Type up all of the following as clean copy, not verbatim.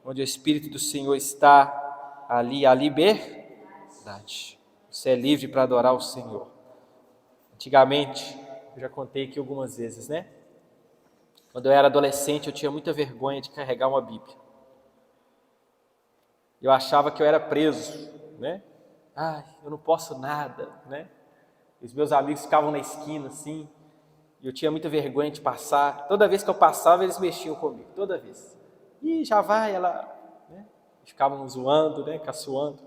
Onde o Espírito do Senhor está, ali há liberdade. Você é livre para adorar o Senhor. Antigamente, eu já contei aqui algumas vezes, né? Quando eu era adolescente, eu tinha muita vergonha de carregar uma Bíblia. Eu achava que eu era preso, né? Eu não posso nada, né? Os meus amigos ficavam na esquina assim, e eu tinha muita vergonha de passar. Toda vez que eu passava, eles mexiam comigo, toda vez. E já vai, ela, né? Ficavam zoando, né? Caçoando.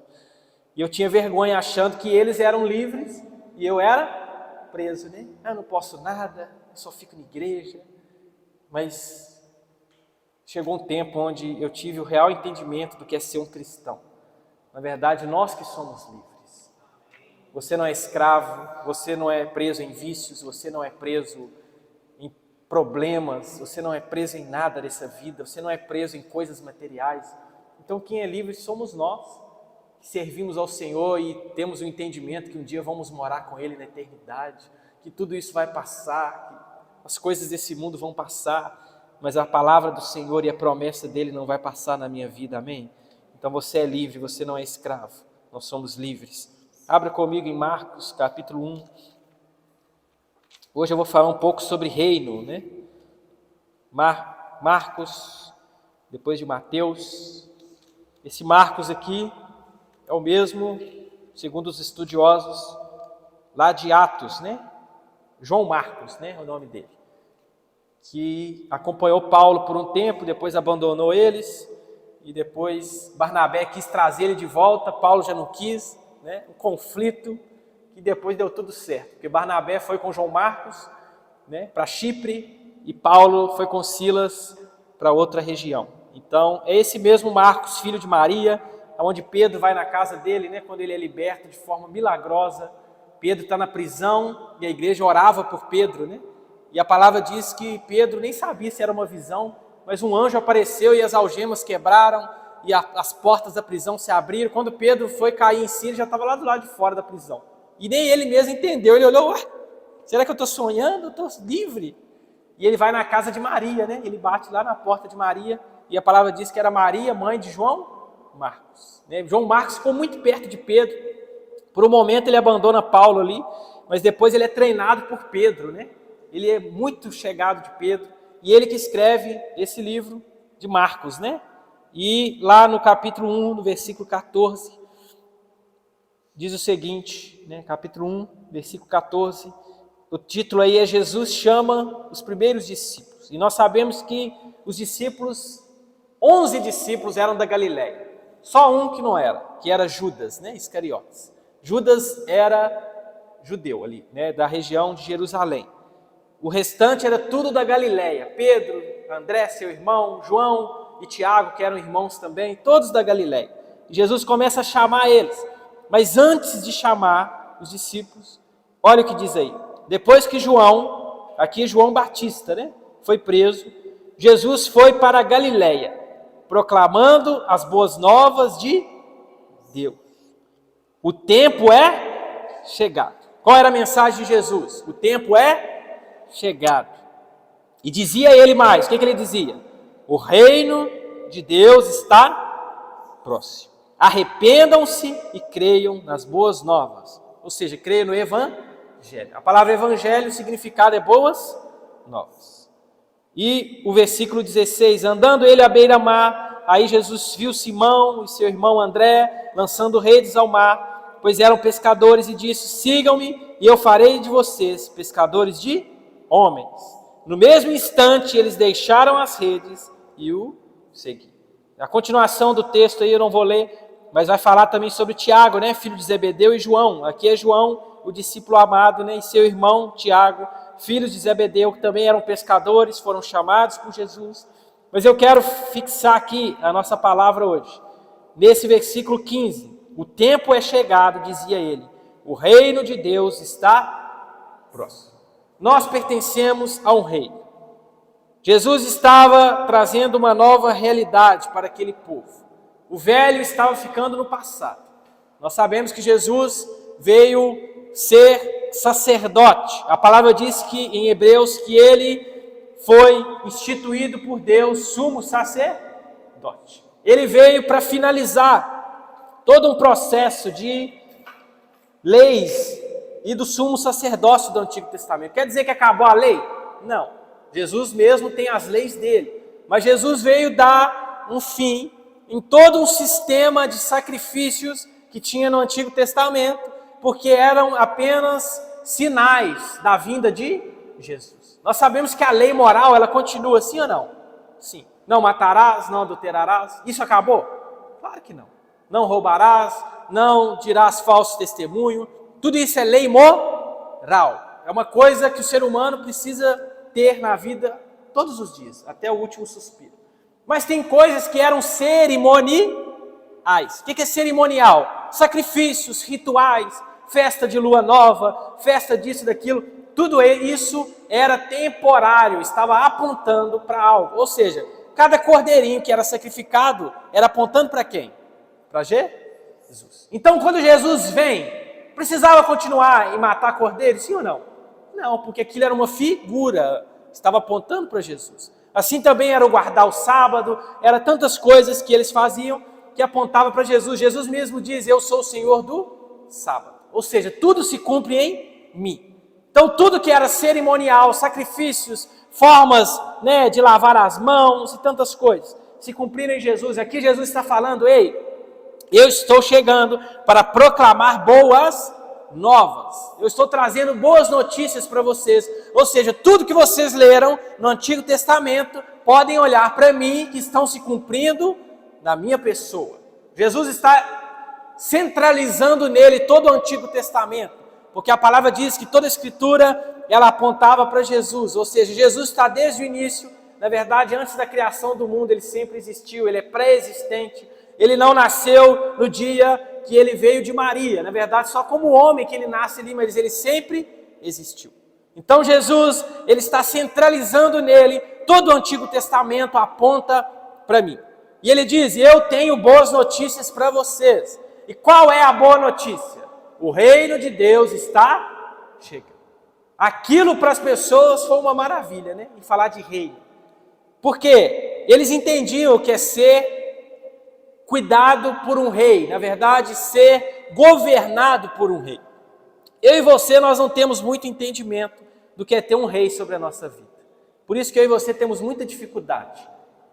E eu tinha vergonha achando que eles eram livres e eu era preso, né? Eu não posso nada, eu só fico na igreja. Mas chegou um tempo onde eu tive o real entendimento do que é ser um cristão. Na verdade, nós que somos livres. Você não é escravo, você não é preso em vícios, você não é preso em problemas, você não é preso em nada dessa vida, você não é preso em coisas materiais. Então quem é livre somos nós, que servimos ao Senhor e temos o entendimento que um dia vamos morar com Ele na eternidade, que tudo isso vai passar, que as coisas desse mundo vão passar, mas a palavra do Senhor e a promessa dEle não vai passar na minha vida, amém? Então você é livre, você não é escravo, nós somos livres. Abra comigo em Marcos, capítulo 1. Hoje eu vou falar um pouco sobre reino, né? Marcos, depois de Mateus. Esse Marcos aqui é o mesmo, segundo os estudiosos, lá de Atos, né? João Marcos, né? É o nome dele. Que acompanhou Paulo por um tempo, depois abandonou eles, e depois Barnabé quis trazer ele de volta, Paulo já não quis, né? Um conflito, que depois deu tudo certo, porque Barnabé foi com João Marcos, né, para Chipre, e Paulo foi com Silas para outra região. Então, é esse mesmo Marcos, filho de Maria, onde Pedro vai na casa dele, né, quando ele é liberto de forma milagrosa. Pedro está na prisão e a igreja orava por Pedro, né? E a palavra diz que Pedro nem sabia se era uma visão, mas um anjo apareceu e as algemas quebraram e as portas da prisão se abriram. Quando Pedro foi cair em si, ele já estava lá do lado de fora da prisão. E nem ele mesmo entendeu, ele olhou, será que eu estou sonhando? Eu estou livre. E ele vai na casa de Maria, né? Ele bate lá na porta de Maria e a palavra diz que era Maria, mãe de João Marcos. Né? João Marcos ficou muito perto de Pedro. Por um momento ele abandona Paulo ali, mas depois ele é treinado por Pedro, né? Ele é muito chegado de Pedro, e ele que escreve esse livro de Marcos, né? E lá no capítulo 1, no versículo 14, diz o seguinte, né? Capítulo 1, versículo 14, o título aí é Jesus chama os primeiros discípulos. E nós sabemos que os discípulos, 11 discípulos eram da Galileia, só um que não era, que era Judas, né? Iscariotes. Judas era judeu ali, né? Da região de Jerusalém. O restante era tudo da Galileia, Pedro, André, seu irmão, João e Tiago, que eram irmãos também, todos da Galileia. E Jesus começa a chamar eles, mas antes de chamar os discípulos, olha o que diz aí. Depois que João, aqui é João Batista, né, foi preso, Jesus foi para a Galileia, proclamando as boas novas de Deus. O tempo é chegado. Qual era a mensagem de Jesus? O tempo é chegado. E dizia ele mais, o que ele dizia? O reino de Deus está próximo. Arrependam-se e creiam nas boas novas. Ou seja, creiam no evangelho. A palavra evangelho, o significado é boas novas. E o versículo 16, andando ele à beira-mar, aí Jesus viu Simão e seu irmão André lançando redes ao mar, pois eram pescadores, e disse, sigam-me e eu farei de vocês pescadores de homens. No mesmo instante eles deixaram as redes e o seguiram. A continuação do texto aí eu não vou ler, mas vai falar também sobre Tiago, né, filho de Zebedeu, e João. Aqui é João, o discípulo amado, né, e seu irmão Tiago, filhos de Zebedeu, que também eram pescadores, foram chamados por Jesus. Mas eu quero fixar aqui a nossa palavra hoje, nesse versículo 15. O tempo é chegado, dizia ele, o reino de Deus está próximo. Nós pertencemos a um rei. Jesus estava trazendo uma nova realidade para aquele povo. O velho estava ficando no passado. Nós sabemos que Jesus veio ser sacerdote. A palavra diz que em Hebreus que ele foi instituído por Deus sumo sacerdote. ele veio para finalizar todo um processo de leis e do sumo sacerdócio do Antigo Testamento. Quer dizer que acabou a lei? Não. Jesus mesmo tem as leis dele. Mas Jesus veio dar um fim em todo um sistema de sacrifícios que tinha no Antigo Testamento, porque eram apenas sinais da vinda de Jesus. Nós sabemos que a lei moral, ela continua, sim ou não? Sim. Não matarás, não adulterarás. Isso acabou? Claro que não. Não roubarás, não dirás falso testemunho. Tudo isso é lei moral. É uma coisa que o ser humano precisa ter na vida todos os dias, até o último suspiro. Mas tem coisas que eram cerimoniais. O que é cerimonial? Sacrifícios, rituais, festa de lua nova, festa disso, daquilo. Tudo isso era temporário, estava apontando para algo. Ou seja, cada cordeirinho que era sacrificado era apontando para quem? Para Jesus. Então, quando Jesus vem, precisava continuar e matar cordeiros, sim ou não? Não, porque aquilo era uma figura, estava apontando para Jesus. Assim também era o guardar o sábado, era tantas coisas que eles faziam que apontavam para Jesus. Jesus mesmo diz, eu sou o Senhor do sábado. Ou seja, tudo se cumpre em mim. Então tudo que era cerimonial, sacrifícios, formas, né, de lavar as mãos e tantas coisas, se cumpriram em Jesus. Aqui Jesus está falando, ei, eu estou chegando para proclamar boas novas. Eu estou trazendo boas notícias para vocês. Ou seja, tudo que vocês leram no Antigo Testamento, podem olhar para mim, que estão se cumprindo na minha pessoa. Jesus está centralizando nele todo o Antigo Testamento, porque a palavra diz que toda a Escritura, ela apontava para Jesus. Ou seja, Jesus está desde o início, na verdade, antes da criação do mundo, ele sempre existiu, ele é pré-existente. Ele não nasceu no dia que ele veio de Maria. Na verdade, só como homem que ele nasce ali, mas ele sempre existiu. Então Jesus, ele está centralizando nele, todo o Antigo Testamento aponta para mim. E ele diz, eu tenho boas notícias para vocês. E qual é a boa notícia? O reino de Deus está chegando. Aquilo para as pessoas foi uma maravilha, né? Em falar de reino. Porque eles entendiam o que é ser cuidado por um rei, na verdade, ser governado por um rei. Eu e você, nós não temos muito entendimento do que é ter um rei sobre a nossa vida. Por isso que eu e você temos muita dificuldade.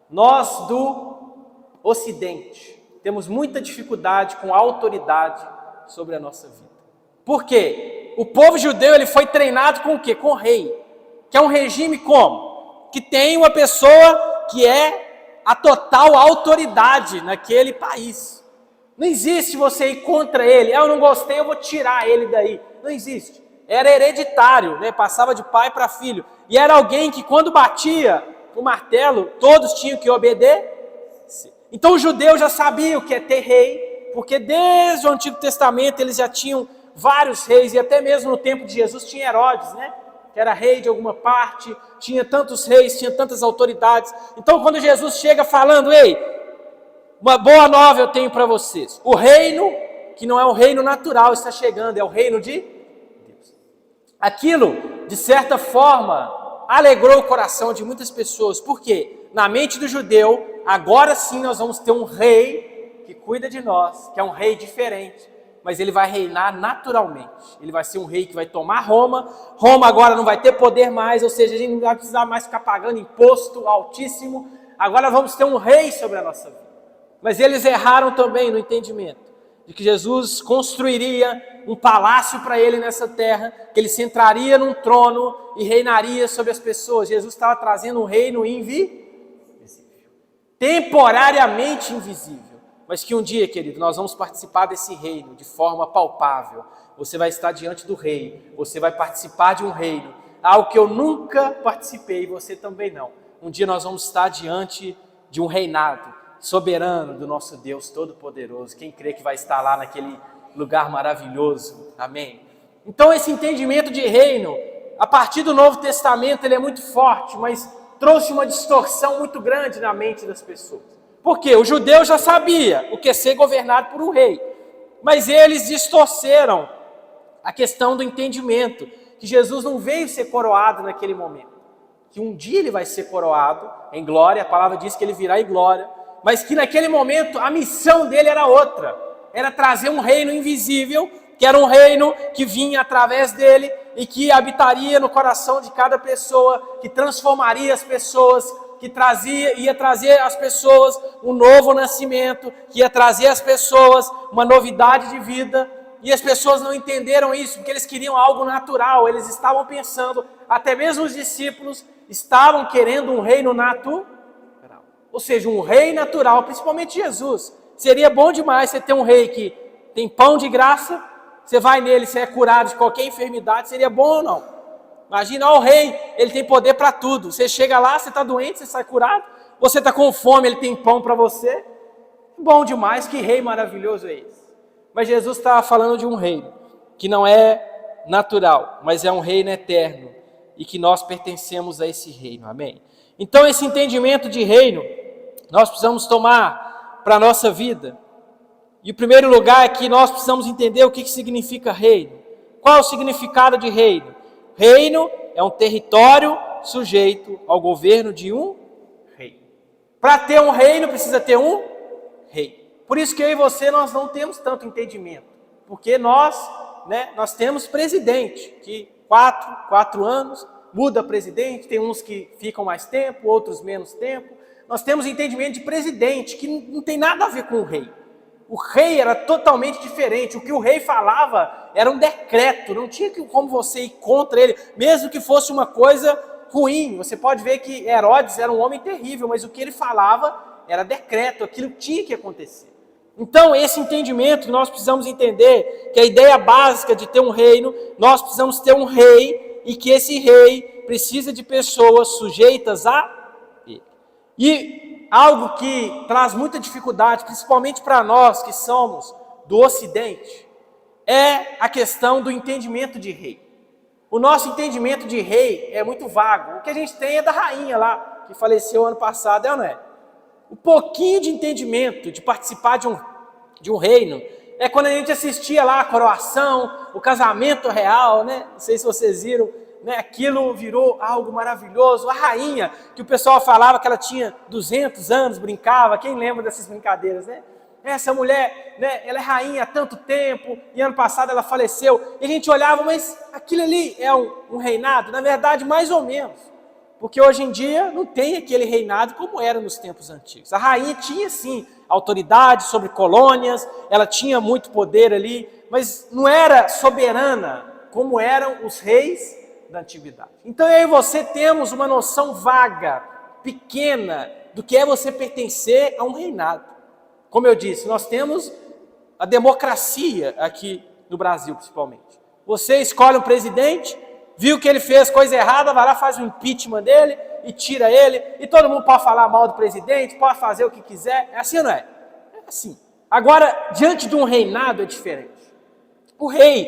Nós do Ocidente temos muita dificuldade com a autoridade sobre a nossa vida. Por quê? O povo judeu, ele foi treinado com o quê? Com o rei. Que é um regime como? Que tem uma pessoa que é a total autoridade naquele país. Não existe você ir contra ele. Eu não gostei, eu vou tirar ele daí. Não existe. Era hereditário, né? Passava de pai para filho. E era alguém que quando batia o martelo, todos tinham que obedecer. Então o judeu já sabia o que é ter rei, porque desde o Antigo Testamento eles já tinham vários reis, e até mesmo no tempo de Jesus tinha Herodes, né? Que era rei de alguma parte, tinha tantos reis, tinha tantas autoridades. Então quando Jesus chega falando, ei, uma boa nova eu tenho para vocês. O reino, que não é um reino natural, está chegando, é o reino de Deus. Aquilo, de certa forma, alegrou o coração de muitas pessoas. Por quê? Na mente do judeu, agora sim nós vamos ter um rei que cuida de nós, que é um rei diferente. Mas ele vai reinar naturalmente. Ele vai ser um rei que vai tomar Roma. Roma agora não vai ter poder mais, ou seja, a gente não vai precisar mais ficar pagando imposto altíssimo. Agora vamos ter um rei sobre a nossa vida. Mas eles erraram também no entendimento de que Jesus construiria um palácio para ele nessa terra, que ele sentaria num trono e reinaria sobre as pessoas. Jesus estava trazendo um reino invisível, temporariamente invisível. Mas que um dia, querido, nós vamos participar desse reino de forma palpável. Você vai estar diante do rei, você vai participar de um reino, algo que eu nunca participei e você também não. Um dia nós vamos estar diante de um reinado soberano do nosso Deus Todo-Poderoso. Quem crê que vai estar lá naquele lugar maravilhoso? Amém? Então esse entendimento de reino, a partir do Novo Testamento, ele é muito forte, mas trouxe uma distorção muito grande na mente das pessoas. Por quê? O judeu já sabia o que é ser governado por um rei, mas eles distorceram a questão do entendimento, que Jesus não veio ser coroado naquele momento, que um dia ele vai ser coroado em glória, a palavra diz que ele virá em glória, mas que naquele momento a missão dele era outra. Era trazer um reino invisível, que era um reino que vinha através dele e que habitaria no coração de cada pessoa, que transformaria as pessoas, que ia trazer às pessoas um novo nascimento, que ia trazer às pessoas uma novidade de vida. E as pessoas não entenderam isso, porque eles queriam algo natural, eles estavam pensando, até mesmo os discípulos estavam querendo um reino natural. Ou seja, um rei natural, principalmente Jesus. Seria bom demais você ter um rei que tem pão de graça, você vai nele, você é curado de qualquer enfermidade, seria bom ou não? Imagina, ó, o rei, ele tem poder para tudo. Você chega lá, você está doente, você sai curado. Você está com fome, ele tem pão para você. Bom demais, que rei maravilhoso é esse? Mas Jesus estava falando de um reino que não é natural, mas é um reino eterno e que nós pertencemos a esse reino, amém? Então esse entendimento de reino, nós precisamos tomar para a nossa vida. E o primeiro lugar é que nós precisamos entender o que significa reino. Qual é o significado de reino? Reino é um território sujeito ao governo de um rei. Para ter um reino precisa ter um rei. Por isso que eu e você, nós não temos tanto entendimento. Porque nós temos presidente, que 4 anos, muda presidente, tem uns que ficam mais tempo, outros menos tempo. Nós temos entendimento de presidente, que não tem nada a ver com o rei. O rei era totalmente diferente. O que o rei falava era um decreto, não tinha como você ir contra ele, mesmo que fosse uma coisa ruim. Você pode ver que Herodes era um homem terrível, mas o que ele falava era decreto, aquilo tinha que acontecer. Então, esse entendimento, nós precisamos entender que a ideia básica de ter um reino, nós precisamos ter um rei e que esse rei precisa de pessoas sujeitas a ele. E algo que traz muita dificuldade, principalmente para nós que somos do Ocidente, é a questão do entendimento de rei. O nosso entendimento de rei é muito vago. O que a gente tem é da rainha lá, que faleceu ano passado, é ou não é? O pouquinho de entendimento, de participar de um reino, é quando a gente assistia lá a coroação, o casamento real, né? Não sei se vocês viram, né? Aquilo virou algo maravilhoso. A rainha, que o pessoal falava que ela tinha 200 anos, brincava, quem lembra dessas brincadeiras, né? Essa mulher, né? Ela é rainha há tanto tempo, e ano passado ela faleceu, e a gente olhava, mas aquilo ali é um reinado? Na verdade, mais ou menos. Porque hoje em dia não tem aquele reinado como era nos tempos antigos. A rainha tinha sim autoridade sobre colônias, ela tinha muito poder ali, mas não era soberana como eram os reis da antiguidade. Então eu e você temos uma noção vaga, pequena, do que é você pertencer a um reinado. Como eu disse, nós temos a democracia aqui no Brasil principalmente. Você escolhe um presidente, viu que ele fez coisa errada, vai lá, faz o impeachment dele e tira ele, e todo mundo pode falar mal do presidente, pode fazer o que quiser. É assim ou não é? É assim. Agora, diante de um reinado é diferente. O rei,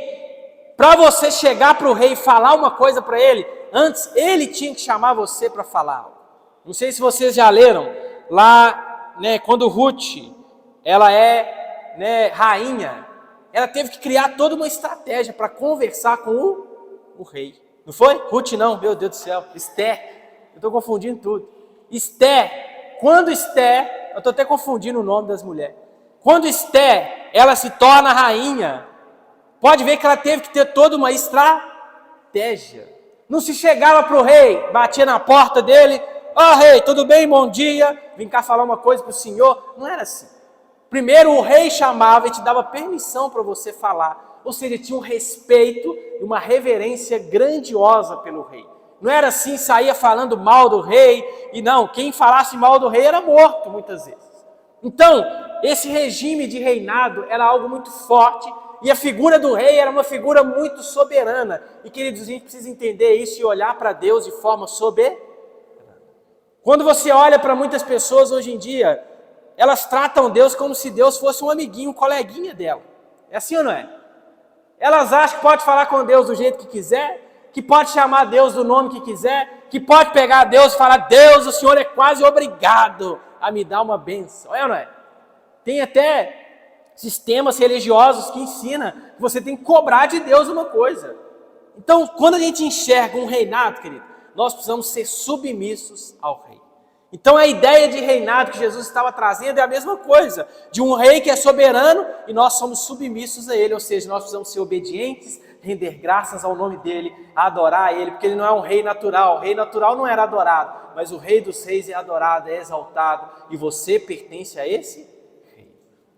para você chegar para o rei e falar uma coisa para ele, antes ele tinha que chamar você para falar. Não sei se vocês já leram, lá, né, quando Ruth, ela é, né, rainha, ela teve que criar toda uma estratégia para conversar com o rei. Não foi? Ruth não, meu Deus do céu. Esther. Eu estou confundindo tudo. Esther. Quando Esther, eu estou até confundindo o nome das mulheres. Quando Esther, ela se torna rainha, pode ver que ela teve que ter toda uma estratégia. Não se chegava para o rei, batia na porta dele. Ó, rei, tudo bem? Bom dia. Vim cá falar uma coisa para o senhor. Não era assim. Primeiro o rei chamava e te dava permissão para você falar. Ou seja, tinha um respeito e uma reverência grandiosa pelo rei. Não era assim, saía falando mal do rei, e não, quem falasse mal do rei era morto muitas vezes. Então, esse regime de reinado era algo muito forte, e a figura do rei era uma figura muito soberana. E queridos, a gente precisa entender isso e olhar para Deus de forma soberana. Quando você olha para muitas pessoas hoje em dia, elas tratam Deus como se Deus fosse um amiguinho, um coleguinha dela. É assim ou não é? Elas acham que pode falar com Deus do jeito que quiser, que pode chamar Deus do nome que quiser, que pode pegar Deus e falar: Deus, o Senhor é quase obrigado a me dar uma bênção. É ou não é? Tem até sistemas religiosos que ensinam que você tem que cobrar de Deus uma coisa. Então, quando a gente enxerga um reinado, querido, nós precisamos ser submissos ao rei. Então a ideia de reinado que Jesus estava trazendo é a mesma coisa, de um rei que é soberano e nós somos submissos a ele, ou seja, nós precisamos ser obedientes, render graças ao nome dele, adorar ele, porque ele não é um rei natural. O rei natural não era adorado, mas o rei dos reis é adorado, é exaltado, e você pertence a esse rei.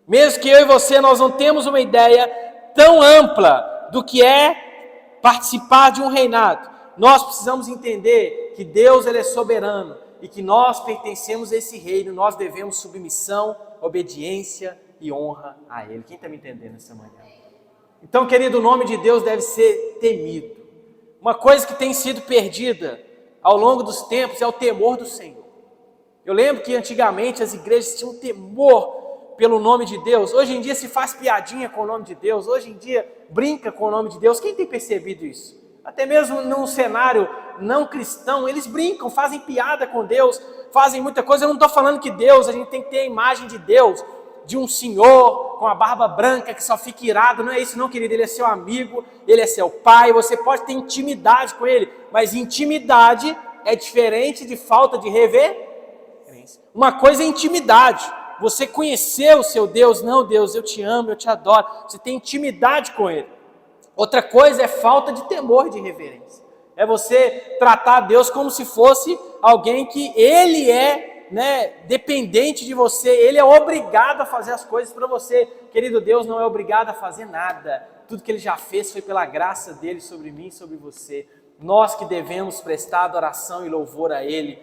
Mesmo que eu e você, nós não temos uma ideia tão ampla do que é participar de um reinado, nós precisamos entender que Deus ele é soberano e que nós pertencemos a esse reino, nós devemos submissão, obediência e honra a ele. Quem está me entendendo essa manhã? Então, querido, o nome de Deus deve ser temido. Uma coisa que tem sido perdida ao longo dos tempos é o temor do Senhor. Eu lembro que antigamente as igrejas tinham temor pelo nome de Deus. Hoje em dia se faz piadinha com o nome de Deus. Hoje em dia brinca com o nome de Deus. Quem tem percebido isso? Até mesmo num cenário não cristão, eles brincam, fazem piada com Deus, fazem muita coisa. Eu não estou falando que Deus, a gente tem que ter a imagem de Deus, de um senhor com a barba branca que só fica irado. Não é isso não, querido. Ele é seu amigo, ele é seu pai, você pode ter intimidade com ele, mas intimidade é diferente de falta de reverência. Uma coisa é intimidade, você conhecer o seu Deus. Não, Deus, eu te amo, eu te adoro, você tem intimidade com ele. Outra coisa é falta de temor, de reverência. É você tratar Deus como se fosse alguém que ele é, dependente de você, ele é obrigado a fazer as coisas para você. Querido, Deus não é obrigado a fazer nada. Tudo que ele já fez foi pela graça dele sobre mim e sobre você. Nós que devemos prestar adoração e louvor a ele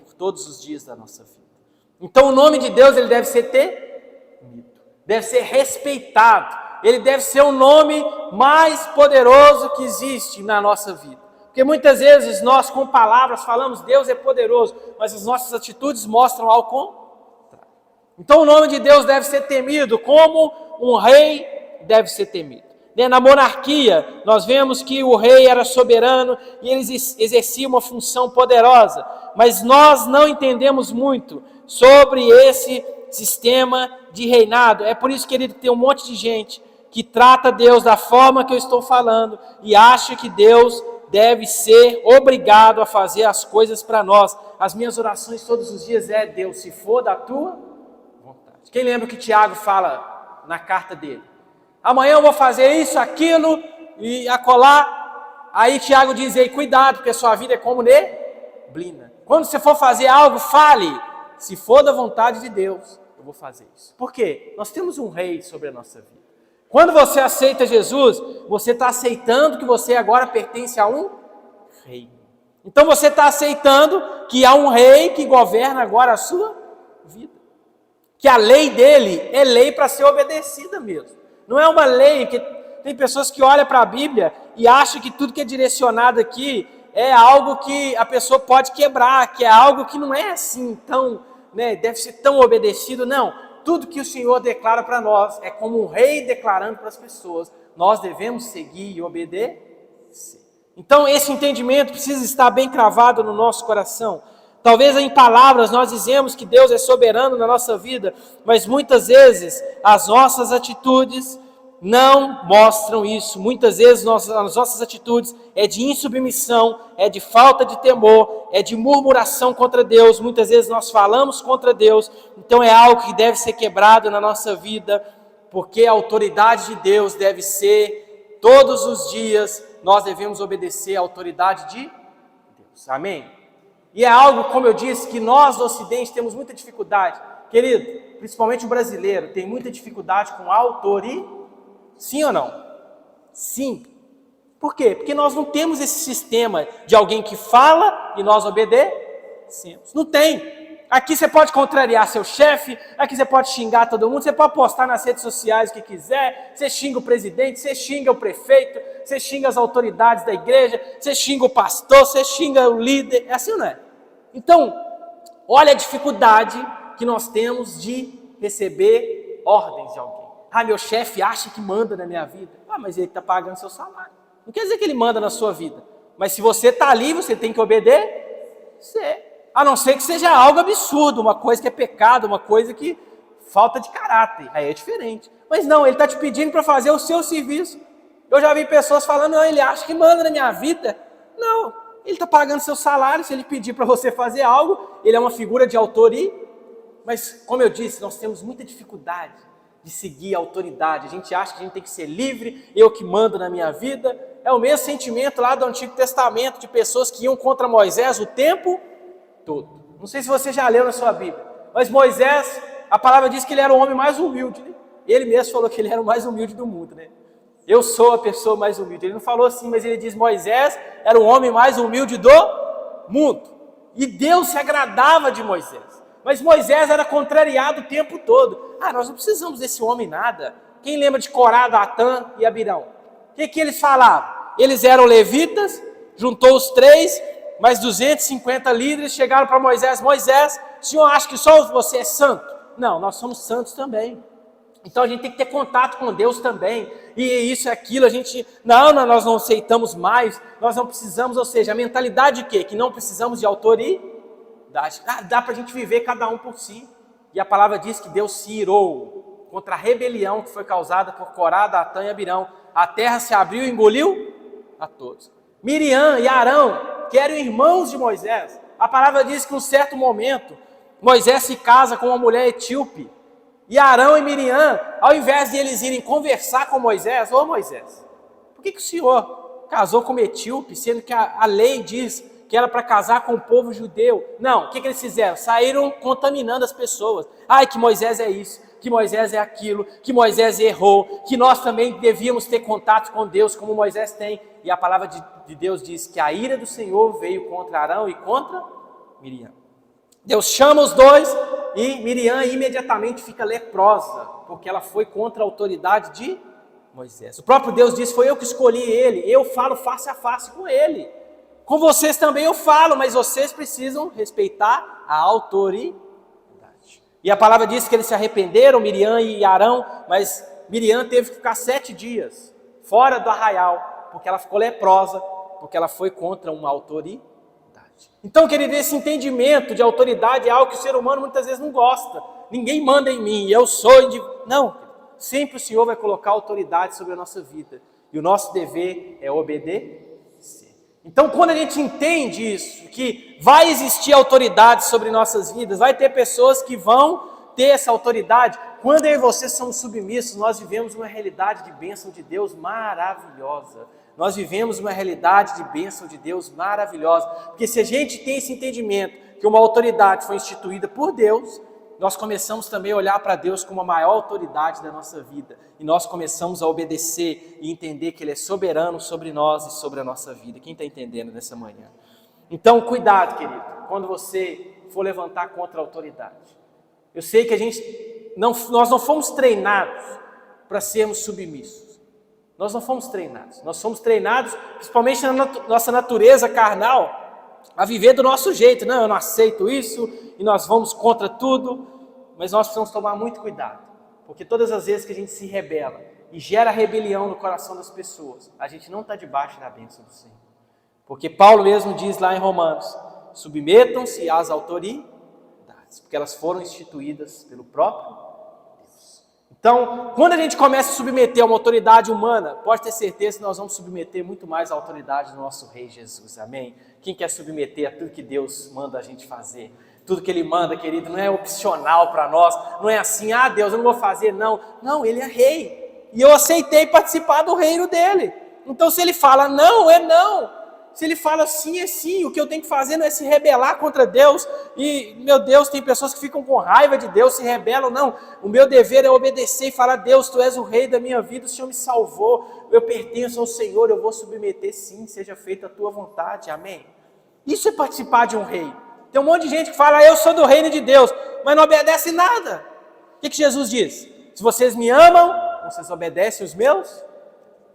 por todos os dias da nossa vida. Então o nome de Deus ele deve ser temido, deve ser respeitado. Ele deve ser o nome mais poderoso que existe na nossa vida. Porque muitas vezes nós com palavras falamos Deus é poderoso, mas as nossas atitudes mostram ao contrário. Então o nome de Deus deve ser temido, como um rei deve ser temido. Na monarquia, nós vemos que o rei era soberano e ele exercia uma função poderosa, mas nós não entendemos muito sobre esse sistema de reinado. É por isso, querido, que tem um monte de gente que trata Deus da forma que eu estou falando e acha que Deus deve ser obrigado a fazer as coisas para nós. As minhas orações todos os dias é: Deus, se for da tua vontade. Quem lembra o que Tiago fala na carta dele? Amanhã eu vou fazer isso, aquilo e acolá. Aí Tiago diz: ei, cuidado, porque a sua vida é como neblina. Quando você for fazer algo, fale: se for da vontade de Deus, eu vou fazer isso. Por quê? Nós temos um rei sobre a nossa vida. Quando você aceita Jesus, você está aceitando que você agora pertence a um rei. Então você está aceitando que há um rei que governa agora a sua vida. Que a lei dele é lei para ser obedecida mesmo. Não é uma lei que tem pessoas que olham para a Bíblia e acham que tudo que é direcionado aqui é algo que a pessoa pode quebrar, que é algo que não é assim tão, deve ser tão obedecido. Não. Tudo que o Senhor declara para nós é como um rei declarando para as pessoas. Nós devemos seguir e obedecer. Então esse entendimento precisa estar bem cravado no nosso coração. Talvez em palavras nós dizemos que Deus é soberano na nossa vida, mas muitas vezes as nossas atitudes não mostram isso. Muitas vezes as nossas atitudes é de insubmissão, é de falta de temor, é de murmuração contra Deus. Muitas vezes nós falamos contra Deus. Então é algo que deve ser quebrado na nossa vida, porque a autoridade de Deus deve ser, todos os dias, nós devemos obedecer à autoridade de Deus. Amém? E é algo, como eu disse, que nós do Ocidente temos muita dificuldade. Querido, principalmente o brasileiro, tem muita dificuldade com autoridade. Sim ou não? Sim. Por quê? Porque nós não temos esse sistema de alguém que fala e nós obedecemos. Não tem. Aqui você pode contrariar seu chefe, aqui você pode xingar todo mundo, você pode postar nas redes sociais o que quiser, você xinga o presidente, você xinga o prefeito, você xinga as autoridades da igreja, você xinga o pastor, você xinga o líder. É assim ou não é? Então, olha a dificuldade que nós temos de receber ordens de alguém. Ah, meu chefe acha que manda na minha vida. Ah, mas ele está pagando seu salário. Não quer dizer que ele manda na sua vida. Mas se você está ali, você tem que obedecer. A não ser que seja algo absurdo, uma coisa que é pecado, uma coisa que falta de caráter. Aí é diferente. Mas não, ele está te pedindo para fazer o seu serviço. Eu já vi pessoas falando: não, ele acha que manda na minha vida. Não, Ele está pagando seu salário, se ele pedir para você fazer algo, ele é uma figura de autoridade. Mas, como eu disse, nós temos muita dificuldade de seguir a autoridade. A gente acha que a gente tem que ser livre, eu que mando na minha vida. É o mesmo sentimento lá do Antigo Testamento, de pessoas que iam contra Moisés o tempo todo. Não sei se você já leu na sua Bíblia, mas Moisés, a palavra diz que ele era o homem mais humilde, né? Ele mesmo falou que ele era o mais humilde do mundo, né? Eu sou a pessoa mais humilde. Ele não falou assim, mas ele diz: Moisés era o homem mais humilde do mundo. E Deus se agradava de Moisés. Mas Moisés era contrariado o tempo todo. Nós não precisamos desse homem nada. Quem lembra de Corá, Datã e Abirão? O que eles falavam? Eles eram levitas, juntou os três, mais 250 líderes, chegaram para Moisés: Moisés, o senhor acha que só você é santo? Não, nós somos santos também. Então a gente tem que ter contato com Deus também. E isso e aquilo, a gente, nós não aceitamos mais, nós não precisamos, ou seja, a mentalidade de quê? Que não precisamos de autoridade. Dá para a gente viver cada um por si. E a palavra diz que Deus se irou contra a rebelião que foi causada por Corá, Datã e Abirão. A terra se abriu e engoliu a todos. Miriam e Arão, que eram irmãos de Moisés, a palavra diz que em um certo momento, Moisés se casa com uma mulher etíope. E Arão e Miriam, ao invés de eles irem conversar com Moisés: ô Moisés, por que o senhor casou com uma etíope, sendo que a lei diz que era para casar com o povo judeu? Não, o que eles fizeram? Saíram contaminando as pessoas. Que Moisés é isso, que Moisés é aquilo, que Moisés errou, que nós também devíamos ter contato com Deus como Moisés tem. E a palavra de Deus diz que a ira do Senhor veio contra Arão e contra Miriam. Deus chama os dois e Miriam imediatamente fica leprosa, porque ela foi contra a autoridade de Moisés. O próprio Deus disse: foi eu que escolhi ele, eu falo face a face com ele. Com vocês também eu falo, mas vocês precisam respeitar a autoridade. E a palavra diz que eles se arrependeram, Miriam e Arão, mas Miriam teve que ficar 7 dias fora do arraial, porque ela ficou leprosa, porque ela foi contra uma autoridade. Então, querido, esse entendimento de autoridade é algo que o ser humano muitas vezes não gosta. Ninguém manda em mim, eu sou Não, sempre o Senhor vai colocar autoridade sobre a nossa vida. E o nosso dever é obedecer. Então, quando a gente entende isso, que vai existir autoridade sobre nossas vidas, vai ter pessoas que vão ter essa autoridade. Quando eu e você somos submissos, nós vivemos uma realidade de bênção de Deus maravilhosa. Nós vivemos uma realidade de bênção de Deus maravilhosa. Porque se a gente tem esse entendimento que uma autoridade foi instituída por Deus, nós começamos também a olhar para Deus como a maior autoridade da nossa vida. E nós começamos a obedecer e entender que Ele é soberano sobre nós e sobre a nossa vida. Quem está entendendo nessa manhã? Então, cuidado, querido, quando você for levantar contra a autoridade. Eu sei que nós não fomos treinados para sermos submissos. Nós não fomos treinados. Nós somos treinados, principalmente na nossa natureza carnal, a viver do nosso jeito. Não, eu não aceito isso e nós vamos contra tudo. Mas nós precisamos tomar muito cuidado, porque todas as vezes que a gente se rebela e gera rebelião no coração das pessoas, a gente não está debaixo da bênção do Senhor. Porque Paulo mesmo diz lá em Romanos: submetam-se às autoridades, porque elas foram instituídas pelo próprio Deus. Então, quando a gente começa a submeter a uma autoridade humana, pode ter certeza que nós vamos submeter muito mais à autoridade do nosso Rei Jesus, amém? Quem quer submeter a tudo que Deus manda a gente fazer? Tudo que Ele manda, querido, não é opcional para nós, não é assim: Deus, eu não vou fazer, não. Não, Ele é Rei, e eu aceitei participar do reino dEle. Então, se Ele fala não, é não. Se Ele fala sim, é sim. O que eu tenho que fazer não é se rebelar contra Deus. E, meu Deus, tem pessoas que ficam com raiva de Deus, se rebelam. Não, o meu dever é obedecer e falar: Deus, Tu és o Rei da minha vida, o Senhor me salvou, eu pertenço ao Senhor, eu vou submeter sim, seja feita a Tua vontade, amém? Isso é participar de um rei. Tem um monte de gente que fala: eu sou do reino de Deus, mas não obedece nada. O que Jesus diz? Se vocês me amam, vocês obedecem os meus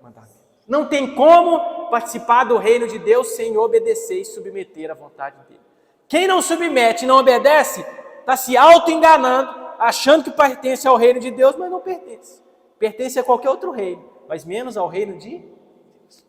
mandamentos. Não tem como participar do reino de Deus sem obedecer e submeter à vontade dele. Quem não submete e não obedece, está se auto-enganando, achando que pertence ao reino de Deus, mas não pertence. Pertence a qualquer outro reino, mas menos ao reino de Deus.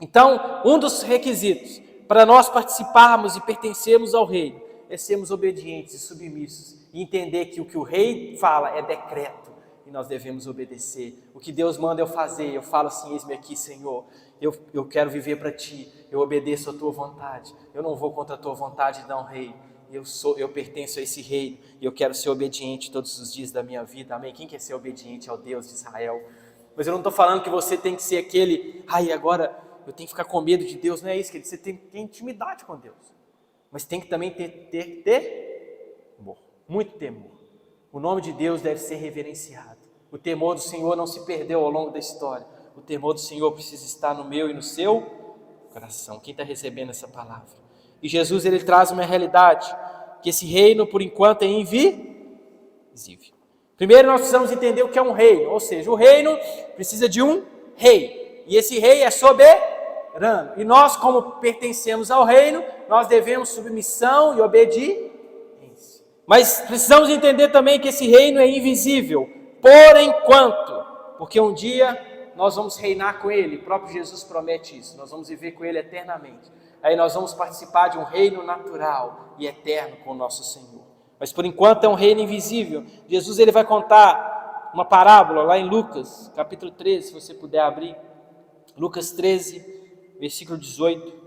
Então, um dos requisitos para nós participarmos e pertencermos ao reino é sermos obedientes e submissos e entender que o rei fala é decreto. e nós devemos obedecer. O que Deus manda eu fazer, eu falo assim: eis-me aqui, Senhor, eu quero viver para Ti, eu obedeço a Tua vontade, eu não vou contra a Tua vontade não, Rei. Eu pertenço a esse reino e eu quero ser obediente todos os dias da minha vida, amém? Quem quer ser obediente ao Deus de Israel? Mas eu não estou falando que você tem que ser aquele, agora eu tenho que ficar com medo de Deus, não é isso, querido. Você tem que ter intimidade com Deus, mas tem que também ter temor, muito temor. O nome de Deus deve ser reverenciado. O temor do Senhor não se perdeu ao longo da história. O temor do Senhor precisa estar no meu e no seu coração. Quem está recebendo essa palavra? E Jesus, ele traz uma realidade, que esse reino, por enquanto, é invisível. Primeiro nós precisamos entender o que é um reino, ou seja, o reino precisa de um rei, e esse rei é soberano, e nós, como pertencemos ao reino, nós devemos submissão e obediência. Mas precisamos entender também que esse reino é invisível, por enquanto, porque um dia nós vamos reinar com Ele, o próprio Jesus promete isso, nós vamos viver com Ele eternamente. Aí nós vamos participar de um reino natural e eterno com o nosso Senhor. Mas por enquanto é um reino invisível. Jesus, ele vai contar uma parábola lá em Lucas, capítulo 13, se você puder abrir. Lucas 13, versículo 18.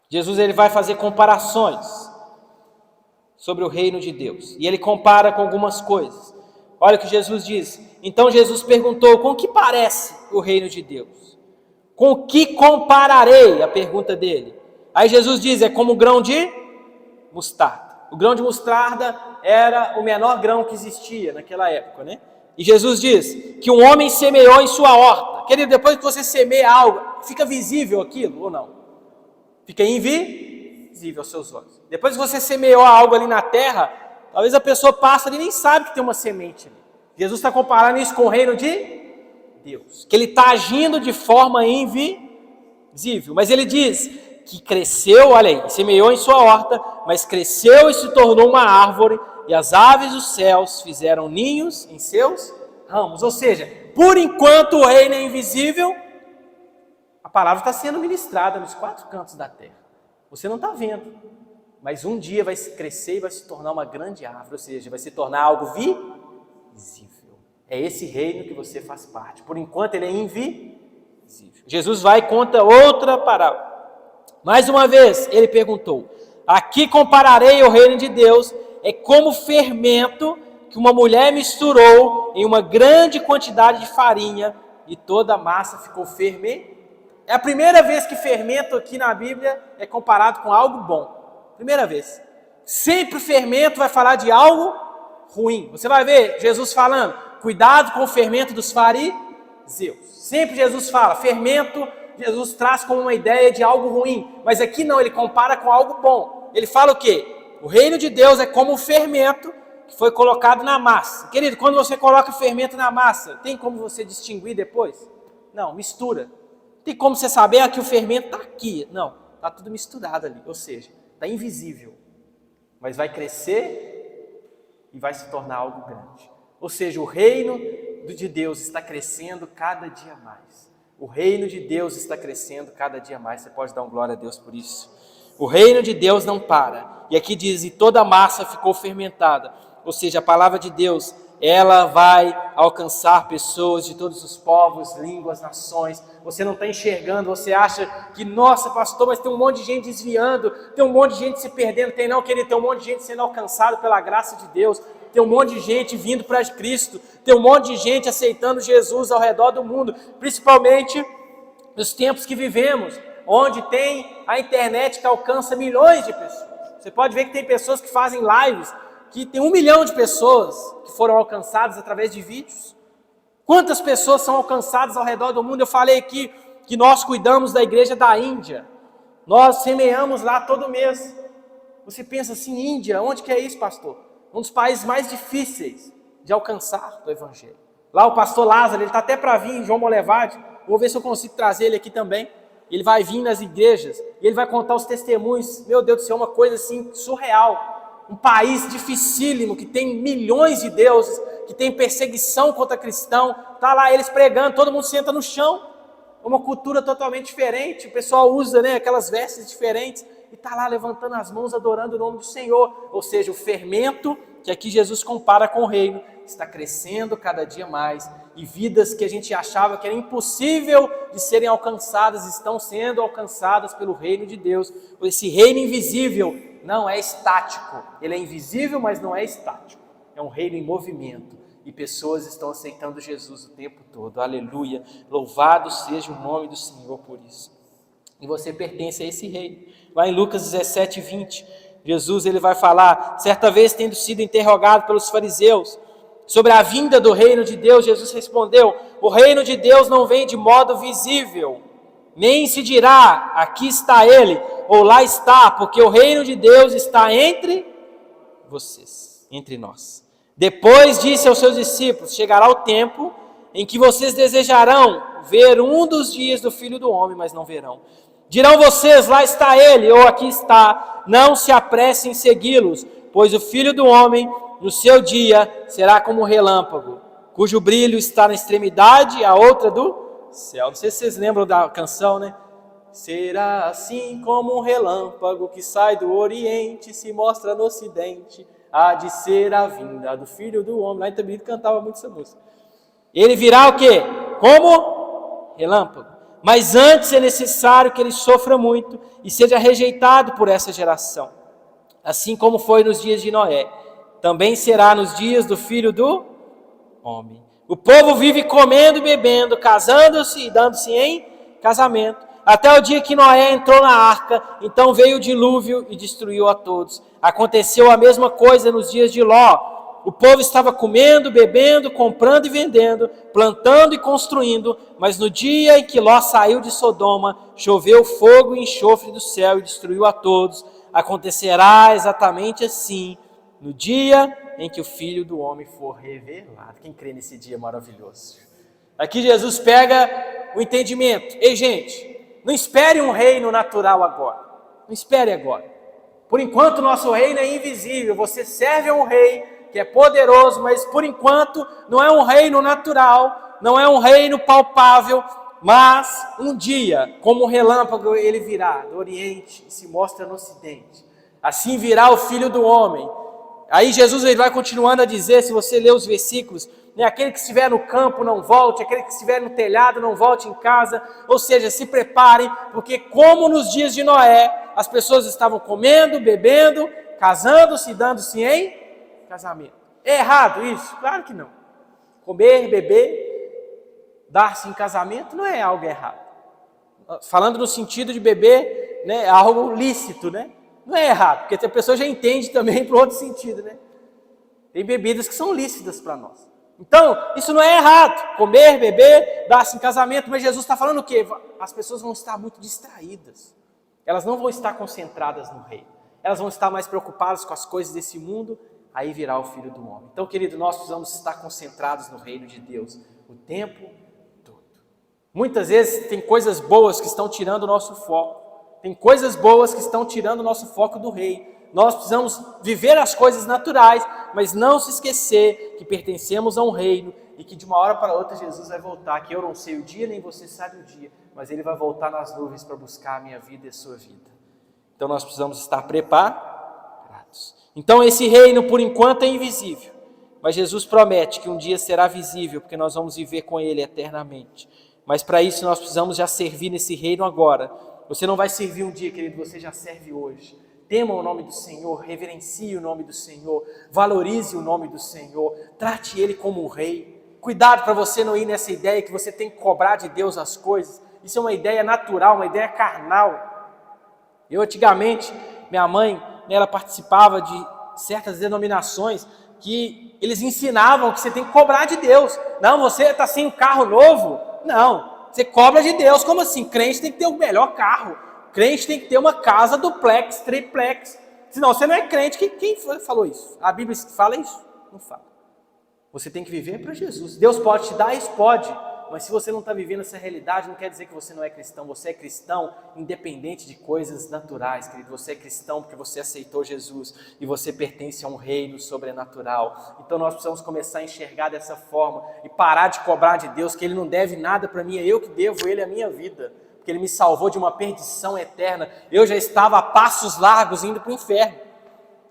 Jesus, ele vai fazer comparações sobre o reino de Deus. E ele compara com algumas coisas. Olha o que Jesus diz. Então Jesus perguntou: com que parece o reino de Deus? Com que compararei? A pergunta dele. Aí Jesus diz: é como grão de mostarda. O grão de mostarda era o menor grão que existia naquela época, né? E Jesus diz que um homem semeou em sua horta. Querido, depois que você semeia algo, fica visível aquilo ou não? Fica invisível aos seus olhos. Depois que você semeou algo ali na terra, talvez a pessoa passa ali e nem sabe que tem uma semente ali. Jesus está comparando isso com o reino de Deus, que Ele está agindo de forma invisível. Mas Ele diz que cresceu, olha aí, semeou em sua horta, mas cresceu e se tornou uma árvore, e as aves dos céus fizeram ninhos em seus ramos. Ou seja, por enquanto o reino é invisível, a palavra está sendo ministrada nos 4 cantos da terra. Você não está vendo, mas um dia vai crescer e vai se tornar uma grande árvore, ou seja, vai se tornar algo visível. É esse reino que você faz parte. Por enquanto ele é invisível. Jesus vai e conta outra parábola. Mais uma vez ele perguntou: a que compararei o reino de Deus? É como fermento que uma mulher misturou em uma grande quantidade de farinha e toda a massa ficou fermentada. É a primeira vez que fermento aqui na Bíblia é comparado com algo bom. Primeira vez. Sempre o fermento vai falar de algo ruim. Você vai ver Jesus falando: cuidado com o fermento dos fariseus. Sempre Jesus fala, fermento, Jesus traz como uma ideia de algo ruim. Mas aqui não, ele compara com algo bom. Ele fala o quê? O reino de Deus é como o fermento que foi colocado na massa. Querido, quando você coloca o fermento na massa, tem como você distinguir depois? Não, mistura. Tem como você saber que o fermento está aqui? Não, está tudo misturado ali. Ou seja, está invisível. Mas vai crescer e vai se tornar algo grande. Ou seja, o reino de Deus está crescendo cada dia mais. O reino de Deus está crescendo cada dia mais. Você pode dar um glória a Deus por isso. O reino de Deus não para. E aqui diz: e toda a massa ficou fermentada. Ou seja, a palavra de Deus, ela vai alcançar pessoas de todos os povos, línguas, nações. Você não está enxergando, você acha que, nossa pastor, mas tem um monte de gente desviando, tem um monte de gente se perdendo. Tem não, querido, tem um monte de gente sendo alcançado pela graça de Deus. Tem um monte de gente vindo para Cristo, tem um monte de gente aceitando Jesus ao redor do mundo, principalmente nos tempos que vivemos, onde tem a internet que alcança milhões de pessoas. Você pode ver que tem pessoas que fazem lives, que tem 1 milhão de pessoas que foram alcançadas através de vídeos. Quantas pessoas são alcançadas ao redor do mundo? Eu falei aqui que nós cuidamos da igreja da Índia, nós semeamos lá todo mês. Você pensa assim: Índia, onde que é isso, pastor? Um dos países mais difíceis de alcançar do Evangelho. Lá o pastor Lázaro, ele está até para vir, João Molevade, vou ver se eu consigo trazer ele aqui também. Ele vai vir nas igrejas e ele vai contar os testemunhos. Meu Deus do céu, uma coisa assim surreal. Um país dificílimo, que tem milhões de deuses, que tem perseguição contra cristão. Está lá eles pregando, todo mundo senta no chão. uma cultura totalmente diferente. O pessoal usa, né, aquelas vestes diferentes e está lá levantando as mãos, adorando o nome do Senhor. Ou seja, o fermento que aqui Jesus compara com o reino está crescendo cada dia mais, e vidas que a gente achava que era impossível de serem alcançadas, estão sendo alcançadas pelo reino de Deus. Esse reino invisível não é estático, ele é invisível, mas não é estático, é um reino em movimento, e pessoas estão aceitando Jesus o tempo todo. Aleluia, louvado seja o nome do Senhor por isso. E você pertence a esse reino. Lá em Lucas 17, 20, Jesus ele vai falar: certa vez tendo sido interrogado pelos fariseus sobre a vinda do reino de Deus, Jesus respondeu: o reino de Deus não vem de modo visível, nem se dirá, aqui está ele, ou lá está, porque o reino de Deus está entre vocês, entre nós. Depois disse aos seus discípulos: chegará o tempo em que vocês desejarão ver um dos dias do Filho do Homem, mas não verão. Dirão vocês: lá está ele, ou aqui está. Não se apressem em segui-los, pois o Filho do Homem, no seu dia, será como um relâmpago, cujo brilho está na extremidade, a outra do céu. Não sei se vocês lembram da canção, né? Será assim como um relâmpago que sai do Oriente e se mostra no Ocidente. Há de ser a vinda do Filho do Homem. Lá em Itabirito cantava muito essa música. Ele virá o quê? Como relâmpago. Mas antes é necessário que ele sofra muito e seja rejeitado por essa geração. Assim como foi nos dias de Noé, também será nos dias do Filho do Homem. O povo vive comendo e bebendo, casando-se e dando-se em casamento, até o dia que Noé entrou na arca. Então veio o dilúvio e destruiu a todos. Aconteceu a mesma coisa nos dias de Ló. O povo estava comendo, bebendo, comprando e vendendo, plantando e construindo, mas no dia em que Ló saiu de Sodoma, choveu fogo e enxofre do céu e destruiu a todos. Acontecerá exatamente assim no dia em que o Filho do Homem for revelado. Quem crê nesse dia maravilhoso? Aqui Jesus pega o entendimento. Ei, gente, não espere um reino natural agora. Não espere agora. Por enquanto, nosso reino é invisível. Você serve a um rei que é poderoso, mas por enquanto não é um reino natural, não é um reino palpável, mas um dia, como um relâmpago, ele virá do Oriente e se mostra no Ocidente. Assim virá o Filho do Homem. Aí Jesus ele vai continuando a dizer, se você ler os versículos, né, aquele que estiver no campo não volte, aquele que estiver no telhado não volte em casa, ou seja, se preparem, porque como nos dias de Noé, as pessoas estavam comendo, bebendo, casando-se e dando-se em casamento. É errado isso? Claro que não. Comer, beber, dar-se em casamento não é algo errado. Falando no sentido de beber, né, é algo lícito, né? Não é errado, porque a pessoa já entende também para outro sentido, né? Tem bebidas que são lícitas para nós. Então, isso não é errado. Comer, beber, dar-se em casamento, mas Jesus está falando o quê? As pessoas vão estar muito distraídas. Elas não vão estar concentradas no reino. Elas vão estar mais preocupadas com as coisas desse mundo. Aí virá o Filho do Homem. Então, querido, nós precisamos estar concentrados no reino de Deus o tempo todo. Muitas vezes tem coisas boas que estão tirando o nosso foco. Tem coisas boas que estão tirando o nosso foco do rei. Nós precisamos viver as coisas naturais, mas não se esquecer que pertencemos a um reino e que de uma hora para outra Jesus vai voltar, que eu não sei o dia, nem você sabe o dia, mas ele vai voltar nas nuvens para buscar a minha vida e a sua vida. Então nós precisamos estar preparados. Então esse reino por enquanto é invisível, mas Jesus promete que um dia será visível, porque nós vamos viver com ele eternamente. Mas para isso nós precisamos já servir nesse reino agora. Você não vai servir um dia, querido, você já serve hoje. Tema o nome do Senhor, reverencie o nome do Senhor, valorize o nome do Senhor, trate ele como um rei. Cuidado para você não ir nessa ideia que você tem que cobrar de Deus as coisas. Isso é uma ideia natural, uma ideia carnal. Eu antigamente, minha mãe, ela participava de certas denominações que eles ensinavam que você tem que cobrar de Deus. Não, você está sem um carro novo? Não, você cobra de Deus. Como assim? Crente tem que ter o melhor carro. Crente tem que ter uma casa duplex, triplex. Senão você não é crente. Quem falou isso? A Bíblia fala isso? Não fala. Você tem que viver para Jesus. Deus pode te dar isso? Pode. mas se você não está vivendo essa realidade, não quer dizer que você não é cristão. Você é cristão independente de coisas naturais, querido. Você é cristão porque você aceitou Jesus e você pertence a um reino sobrenatural. Então nós precisamos começar a enxergar dessa forma e parar de cobrar de Deus que Ele não deve nada para mim, é eu que devo Ele a minha vida, porque Ele me salvou de uma perdição eterna. Eu já estava a passos largos indo para o inferno.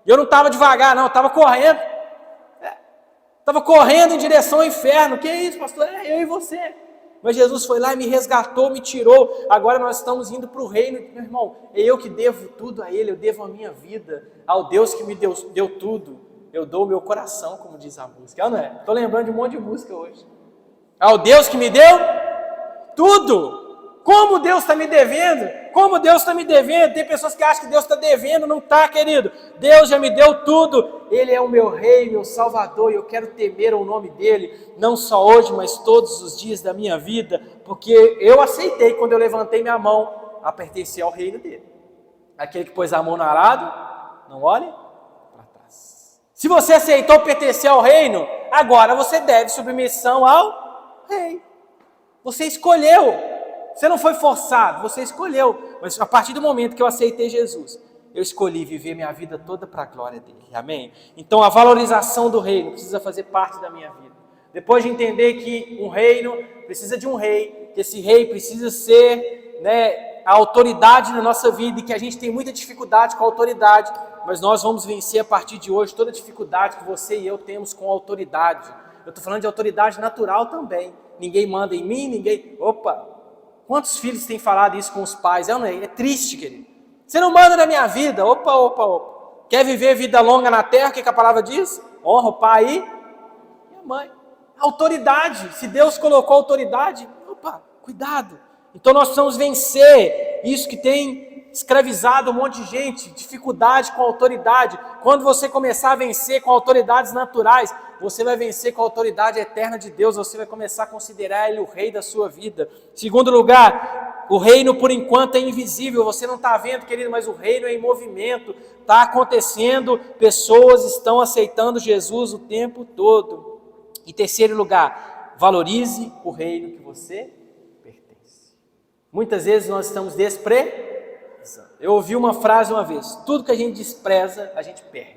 Eu não estava devagar, não, eu estava correndo. Estava correndo em direção ao inferno. Que isso, pastor? É eu e você. Mas Jesus foi lá e me resgatou, me tirou. Agora nós estamos indo para o reino. Meu irmão, é eu que devo tudo a Ele. Eu devo a minha vida ao Deus que me deu tudo. Eu dou o meu coração, como diz a música. Não é? Estou lembrando de um monte de música hoje. Ao Deus que me deu tudo. Como Deus está me devendo? Como Deus está me devendo? Tem pessoas que acham que Deus está devendo, não está, querido. Deus já me deu tudo. Ele é o meu rei, meu salvador, e eu quero temer o nome dele, não só hoje, mas todos os dias da minha vida, porque eu aceitei, quando eu levantei minha mão, a pertencer ao reino dele. Aquele que pôs a mão no arado, não olhe para trás. Se você aceitou pertencer ao reino, agora você deve submissão ao rei. Você escolheu. Você não foi forçado, você escolheu. Mas a partir do momento que eu aceitei Jesus, eu escolhi viver minha vida toda para a glória dele. Amém? Então a valorização do reino precisa fazer parte da minha vida. Depois de entender que um reino precisa de um rei, que esse rei precisa ser, a autoridade na nossa vida, e que a gente tem muita dificuldade com a autoridade, mas nós vamos vencer a partir de hoje toda a dificuldade que você e eu temos com a autoridade. Eu estou falando de autoridade natural também. Ninguém manda em mim, ninguém... Opa! Quantos filhos têm falado isso com os pais? É triste, querido. Você não manda na minha vida. Opa. Quer viver vida longa na terra? O que a palavra diz? Honra o pai e a mãe. Autoridade. Se Deus colocou autoridade, cuidado. Então nós precisamos vencer isso que tem escravizado um monte de gente, dificuldade com a autoridade. Quando você começar a vencer com autoridades naturais, você vai vencer com a autoridade eterna de Deus, você vai começar a considerar Ele o rei da sua vida. Segundo lugar, o reino por enquanto é invisível, você não está vendo, querido, mas o reino é em movimento, está acontecendo, pessoas estão aceitando Jesus o tempo todo. Em terceiro lugar, valorize o reino que você pertence. Muitas vezes nós estamos desprezando. Eu ouvi uma frase uma vez: tudo que a gente despreza, a gente perde.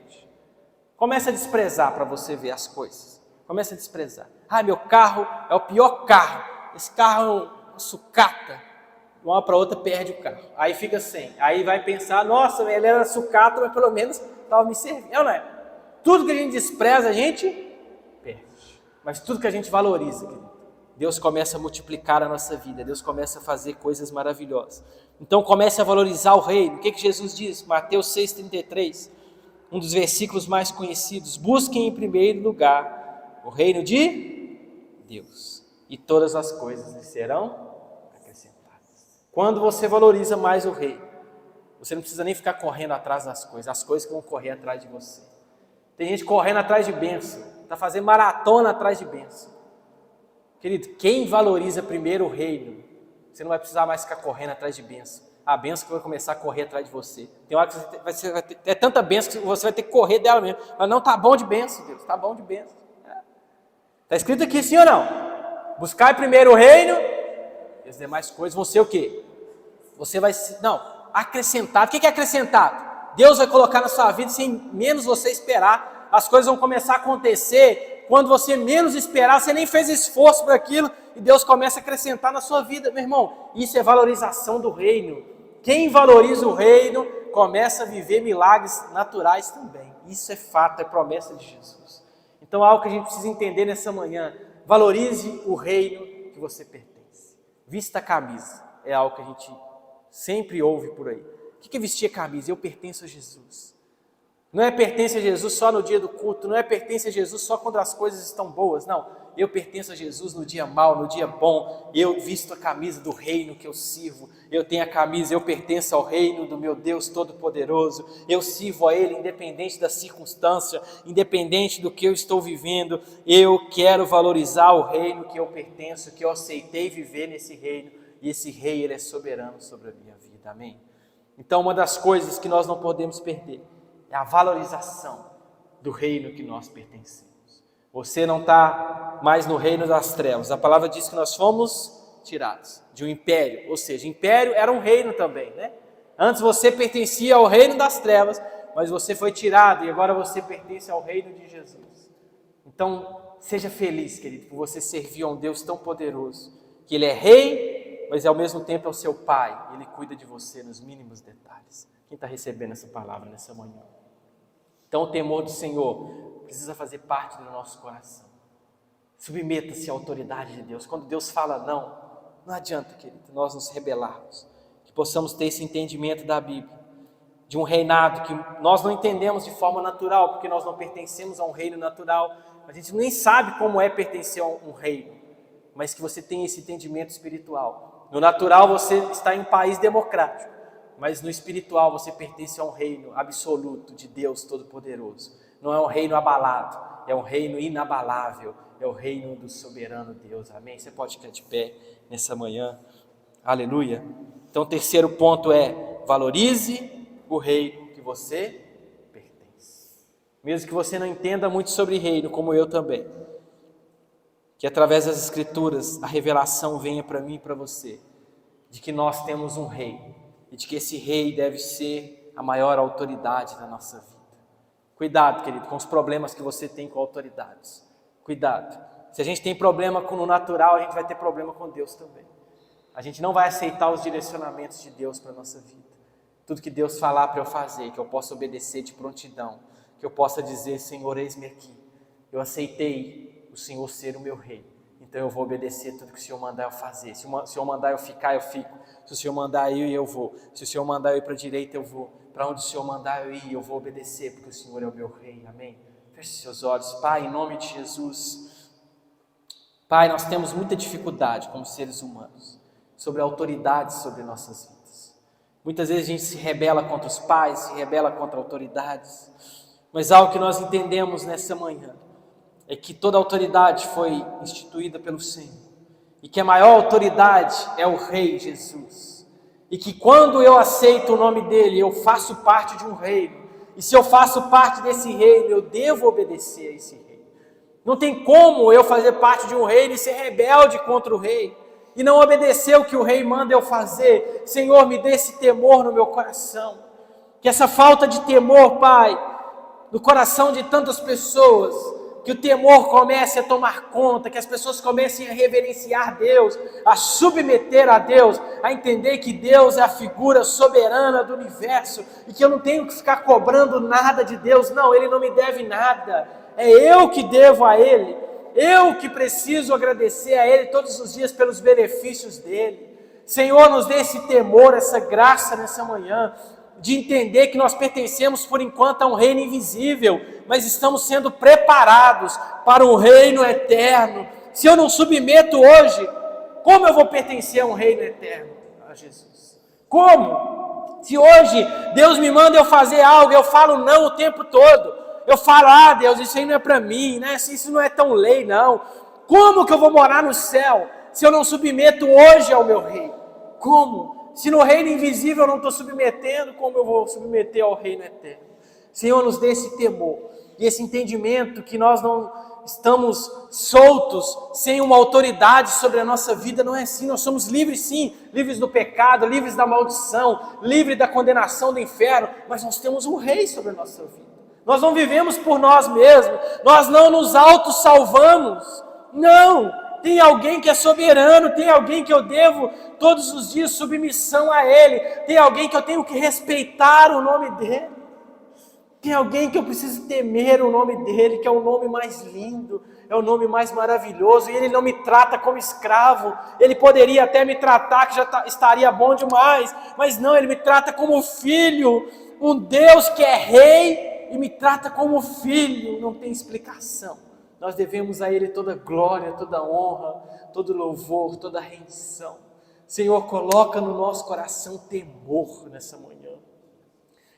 Começa a desprezar para você ver as coisas. Começa a desprezar. Meu carro é o pior carro. Esse carro é uma sucata. De uma para outra perde o carro. Aí fica sem. Aí vai pensar: nossa, ele era sucata, mas pelo menos estava me servindo. Não é? Tudo que a gente despreza, a gente perde. Mas tudo que a gente valoriza, querido, Deus começa a multiplicar a nossa vida. Deus começa a fazer coisas maravilhosas. Então comece a valorizar o reino. O que Jesus diz? Mateus 6,33. Um dos versículos mais conhecidos: busquem em primeiro lugar o reino de Deus, e todas as coisas lhe serão acrescentadas. Quando você valoriza mais o rei, você não precisa nem ficar correndo atrás das coisas, as coisas que vão correr atrás de você. Tem gente correndo atrás de bênção, está fazendo maratona atrás de bênção. Querido, quem valoriza primeiro o reino, você não vai precisar mais ficar correndo atrás de bênção. A bênção que vai começar a correr atrás de você. Tem hora que você vai ter tanta bênção que você vai ter que correr dela mesmo. Mas não, tá bom de bênção, Deus, tá bom de bênção. Está escrito aqui, sim ou não? Buscar primeiro o reino, e as demais coisas vão ser o quê? Você vai, acrescentado. O que é acrescentado? Deus vai colocar na sua vida sem menos você esperar. As coisas vão começar a acontecer quando você menos esperar, você nem fez esforço para aquilo, e Deus começa a acrescentar na sua vida. Meu irmão, isso é valorização do reino. Quem valoriza o reino, começa a viver milagres naturais também. Isso é fato, é promessa de Jesus. Então, algo que a gente precisa entender nessa manhã: valorize o reino que você pertence. Vista a camisa, é algo que a gente sempre ouve por aí. O que é vestir a camisa? Eu pertenço a Jesus. Não é pertence a Jesus só no dia do culto, não é pertence a Jesus só quando as coisas estão boas, não. Eu pertenço a Jesus no dia mau, no dia bom. Eu visto a camisa do reino que eu sirvo. Eu tenho a camisa, eu pertenço ao reino do meu Deus Todo-Poderoso. Eu sirvo a Ele independente da circunstância, independente do que eu estou vivendo. Eu quero valorizar o reino que eu pertenço, que eu aceitei viver nesse reino. E esse rei, Ele é soberano sobre a minha vida. Amém? Então, uma das coisas que nós não podemos perder é a valorização do reino que nós pertencemos. Você não está mais no reino das trevas. A palavra diz que nós fomos tirados de um império, ou seja, império era um reino também, né? Antes você pertencia ao reino das trevas, mas você foi tirado e agora você pertence ao reino de Jesus. Então, seja feliz, querido, por você servir a um Deus tão poderoso, que Ele é rei, mas ao mesmo tempo é o seu Pai. Ele cuida de você nos mínimos detalhes. Quem está recebendo essa palavra nessa manhã? Então, o temor do Senhor precisa fazer parte do nosso coração. Submeta-se à autoridade de Deus. Quando Deus fala não adianta, querido, nós nos rebelarmos. Que possamos ter esse entendimento da Bíblia, de um reinado que nós não entendemos de forma natural, porque nós não pertencemos a um reino natural. A gente nem sabe como é pertencer a um reino, mas que você tenha esse entendimento espiritual. No natural você está em um país democrático, mas no espiritual você pertence a um reino absoluto de Deus Todo-Poderoso. Não é um reino abalado, é um reino inabalável, é o reino do soberano Deus. Amém? Você pode ficar de pé nessa manhã. Aleluia. Então o terceiro ponto é: valorize o reino que você pertence. Mesmo que você não entenda muito sobre reino, como eu também, que através das Escrituras a revelação venha para mim e para você, de que nós temos um rei, e de que esse rei deve ser a maior autoridade da nossa vida. Cuidado, querido, com os problemas que você tem com autoridades. Cuidado. Se a gente tem problema com o natural, a gente vai ter problema com Deus também. A gente não vai aceitar os direcionamentos de Deus para a nossa vida. Tudo que Deus falar para eu fazer, que eu possa obedecer de prontidão, que eu possa dizer: Senhor, eis-me aqui, eu aceitei o Senhor ser o meu rei, então eu vou obedecer tudo que o Senhor mandar eu fazer. Se o Senhor mandar eu ficar, eu fico. Se o Senhor mandar eu ir, eu vou. Se o Senhor mandar eu ir para a direita, eu vou. Para onde o Senhor mandar eu ir, eu vou obedecer, porque o Senhor é o meu rei. Amém? Feche seus olhos. Pai, em nome de Jesus. Pai, nós temos muita dificuldade como seres humanos sobre a autoridade sobre nossas vidas. Muitas vezes a gente se rebela contra os pais, se rebela contra autoridades, mas algo que nós entendemos nessa manhã é que toda autoridade foi instituída pelo Senhor, e que a maior autoridade é o Rei Jesus, e que quando eu aceito o nome dele, eu faço parte de um reino, e se eu faço parte desse reino, eu devo obedecer a esse reino. Não tem como eu fazer parte de um reino e ser rebelde contra o rei, e não obedecer o que o rei manda eu fazer. Senhor, me dê esse temor no meu coração, que essa falta de temor, Pai, no coração de tantas pessoas, que o temor comece a tomar conta, que as pessoas comecem a reverenciar Deus, a submeter a Deus, a entender que Deus é a figura soberana do universo, e que eu não tenho que ficar cobrando nada de Deus. Não, Ele não me deve nada, é eu que devo a Ele. Eu que preciso agradecer a Ele todos os dias pelos benefícios dEle. Senhor, nos dê esse temor, essa graça nessa manhã, de entender que nós pertencemos por enquanto a um reino invisível, mas estamos sendo preparados para um reino eterno. Se eu não submeto hoje, como eu vou pertencer a um reino eterno? A Jesus. Como? Se hoje Deus me manda eu fazer algo, eu falo não o tempo todo. Eu falo: Deus, isso aí não é para mim, né? Isso não é tão lei, não. Como que eu vou morar no céu se eu não submeto hoje ao meu rei? Como? Se no reino invisível eu não estou submetendo, como eu vou submeter ao reino eterno? Senhor, nos dê esse temor e esse entendimento que nós não estamos soltos, sem uma autoridade sobre a nossa vida. Não é assim, nós somos livres sim, livres do pecado, livres da maldição, livres da condenação do inferno, mas nós temos um rei sobre a nossa vida. Nós não vivemos por nós mesmos, nós não nos autossalvamos, não, tem alguém que é soberano, tem alguém que eu devo todos os dias submissão a Ele, tem alguém que eu tenho que respeitar o nome dEle, tem alguém que eu preciso temer o nome dEle, que é o nome mais lindo, é o nome mais maravilhoso, e Ele não me trata como escravo. Ele poderia até me tratar, que já estaria bom demais, mas não, Ele me trata como filho, um Deus que é rei, e me trata como filho. Não tem explicação. Nós devemos a Ele toda glória, toda honra, todo louvor, toda rendição. Senhor, coloca no nosso coração temor nessa manhã.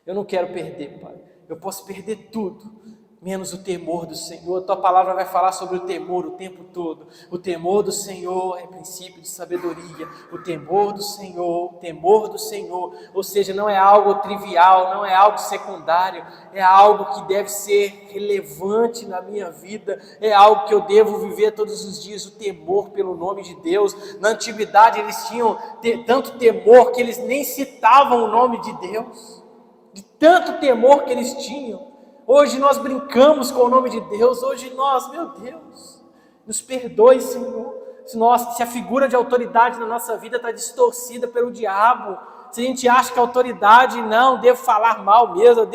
Eu não quero perder, Pai. Eu posso perder tudo, menos o temor do Senhor. Tua palavra vai falar sobre o temor o tempo todo. O temor do Senhor é princípio de sabedoria. O temor do Senhor, ou seja, não é algo trivial, não é algo secundário, é algo que deve ser relevante na minha vida, é algo que eu devo viver todos os dias, o temor pelo nome de Deus. Na antiguidade eles tinham tanto temor que eles nem citavam o nome de Deus, de tanto temor que eles tinham. Hoje nós brincamos com o nome de Deus, hoje nós, meu Deus, nos perdoe, Senhor, se a figura de autoridade na nossa vida está distorcida pelo diabo, se a gente acha que a autoridade, não, devo falar mal mesmo,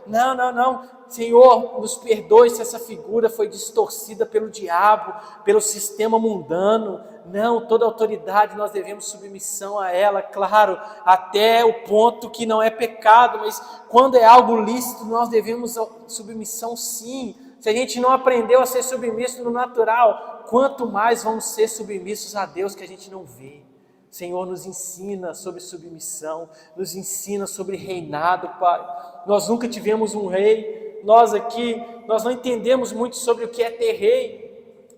não, Senhor, nos perdoe se essa figura foi distorcida pelo diabo, pelo sistema mundano. Não, toda autoridade nós devemos submissão a ela, claro, até o ponto que não é pecado, mas quando é algo lícito nós devemos submissão sim. Se a gente não aprendeu a ser submisso no natural, quanto mais vamos ser submissos a Deus que a gente não vê. Senhor, nos ensina sobre submissão, nos ensina sobre reinado, Pai. Nós nunca tivemos um rei, nós não entendemos muito sobre o que é ter rei.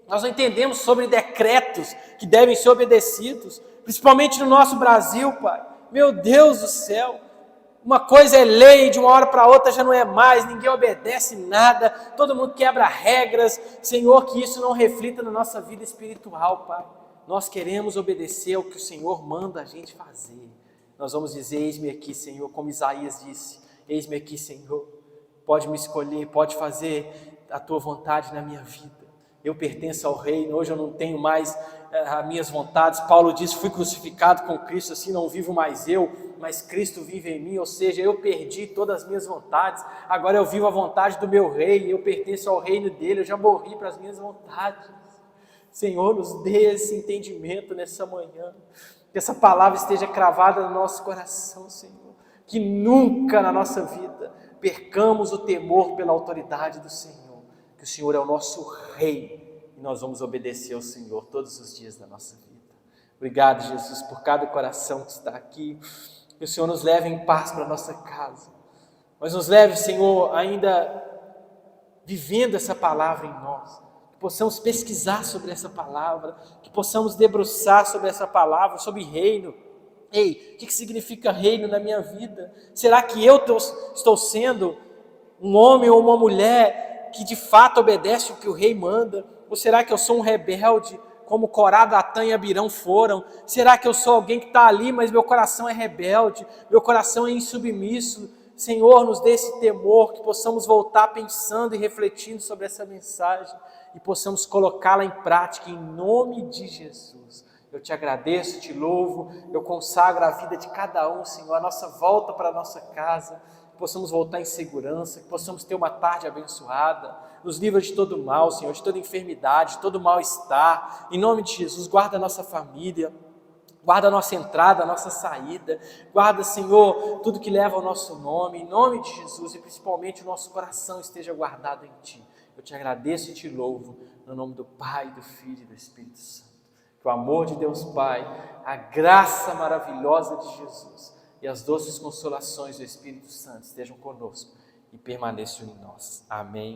Nós não entendemos sobre decretos que devem ser obedecidos, principalmente no nosso Brasil, Pai. Meu Deus do céu, uma coisa é lei, de uma hora para outra já não é mais, ninguém obedece nada, todo mundo quebra regras. Senhor, que isso não reflita na nossa vida espiritual, Pai. Nós queremos obedecer ao que o Senhor manda a gente fazer. Nós vamos dizer, eis-me aqui, Senhor, como Isaías disse, eis-me aqui, Senhor, pode me escolher, pode fazer a tua vontade na minha vida. Eu pertenço ao reino, hoje eu não tenho mais as minhas vontades. Paulo diz, fui crucificado com Cristo, assim não vivo mais eu, mas Cristo vive em mim, ou seja, eu perdi todas as minhas vontades, agora eu vivo a vontade do meu rei, eu pertenço ao reino dele, eu já morri para as minhas vontades. Senhor, nos dê esse entendimento nessa manhã, que essa palavra esteja cravada no nosso coração, Senhor, que nunca na nossa vida percamos o temor pela autoridade do Senhor, que o Senhor é o nosso Rei e nós vamos obedecer ao Senhor todos os dias da nossa vida. Obrigado, Jesus, por cada coração que está aqui, que o Senhor nos leve em paz para a nossa casa, mas nos leve, Senhor, ainda vivendo essa palavra em nós, que possamos pesquisar sobre essa palavra, que possamos debruçar sobre essa palavra, sobre reino. Ei, o que significa reino na minha vida? Será que eu estou sendo um homem ou uma mulher que de fato obedece o que o rei manda? Ou será que eu sou um rebelde, como Corá, Datã e Abirão foram? Será que eu sou alguém que está ali, mas meu coração é rebelde, meu coração é insubmisso? Senhor, nos dê esse temor, que possamos voltar pensando e refletindo sobre essa mensagem e possamos colocá-la em prática em nome de Jesus. Eu te agradeço, te louvo, eu consagro a vida de cada um, Senhor, a nossa volta para a nossa casa, que possamos voltar em segurança, que possamos ter uma tarde abençoada, nos livra de todo mal, Senhor, de toda enfermidade, de todo mal-estar. Em nome de Jesus, guarda a nossa família, guarda a nossa entrada, a nossa saída, guarda, Senhor, tudo que leva ao nosso nome, em nome de Jesus, e principalmente o nosso coração esteja guardado em Ti. Eu te agradeço e te louvo, no nome do Pai, do Filho e do Espírito Santo. Que o amor de Deus Pai, a graça maravilhosa de Jesus e as doces consolações do Espírito Santo estejam conosco e permaneçam em nós. Amém.